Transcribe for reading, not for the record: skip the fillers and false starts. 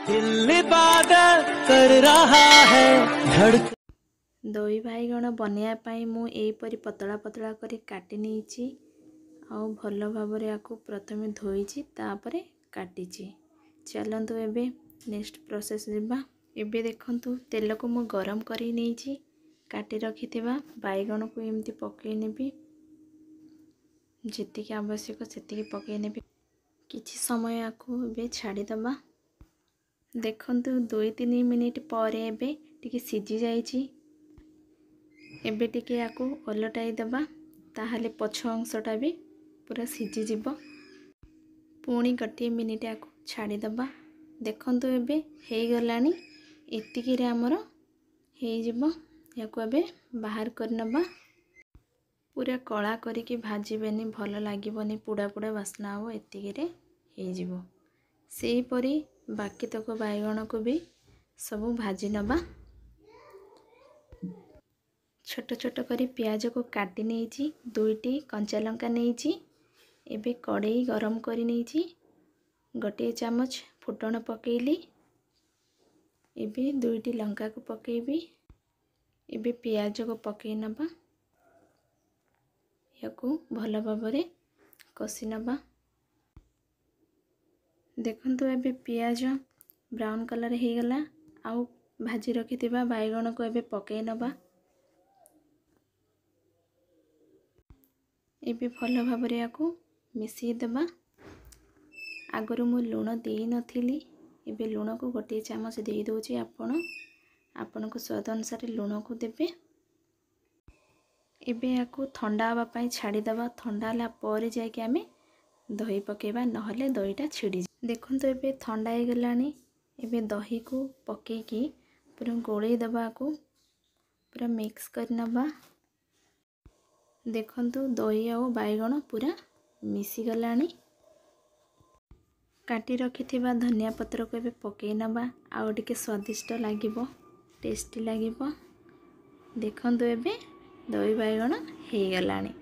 दिल इबादत कर रहा है धड़क। दही बाइगण बनवाई मु एपरी पतला पतला करी काटी नहीं आउ भल भाव या प्रथमे धोईची तापरे काटीची। चलतु एबे नेक्स्ट प्रोसेस जिबा। एबे देखंतु तेल को मु गरम करी नहीं काटी रखी बाइगण को एमती पकई नेबी जेतिकी आवश्यक सेतिकी पकई नेबी। किछि समय आकु एबे छाड़ी दबा। देखंतु 2-3 मिनिट पर एबे टिके सिझी जाइछि। एबे टिके आकु ओलटाई दबा ताहाले पछ अंशटा भी पूरा सिझी जिवो। पुणी 1 मिनिट आकु छाड़ी दबा। देखंतु एबे हेई गलानी एतिकी रे हमर हेई जिवो। याकु एबे बाहर कर नबा। पूरा कला करिके भाजिबेनी भल लागिबोनी पुडा पुडा वासना हो एतिकी रे हेई जिवो। सेही परी बाकी तक बाइगण को भी सबू भाजी नबा। छोट छोट करी प्याज को काटी नहीं 2टी कंचा लंका नहीं। एबे कड़ाई गरम करी नहीं 1 चामच फुटण पकेली। एबे 2टी लंका को पकेबी। एबे प्याज को पकई नबा। याकू भल भाबरे कषि नबा। देखंतु एबे प्याज ब्राउन कलर हो गला। आउ भाजी रखी बाइगण को एबे पकई नबा। एबे भल भाबरे याकू मिसई देबा। आगरू मु लुण देई नथिली। एबे लुण को 1 चामच दे दोची। आपण को स्वाद अनुसार लुण को देबे। एबे याकू ठंडा हवा पई छाड़ी दबा। ठंडा ला पर जाय कि हमें दही पकेबा नहले दहीटा छिड़ी। देखंतु एबे ठंडा हो गलानी। एबे दही को पके की पूरा गोळेई दबा को पूरा मिक्स कर नबा। देखंतु दही आ बाइगण पूरा मिसी गलानी। काटी रखी धनिया पत्र को एबे पकई नबा। आउ टिके स्वादिष्ट लागिबो टेस्टी लागिबो। देखंतु एबे दही बाइगण हो गलानी।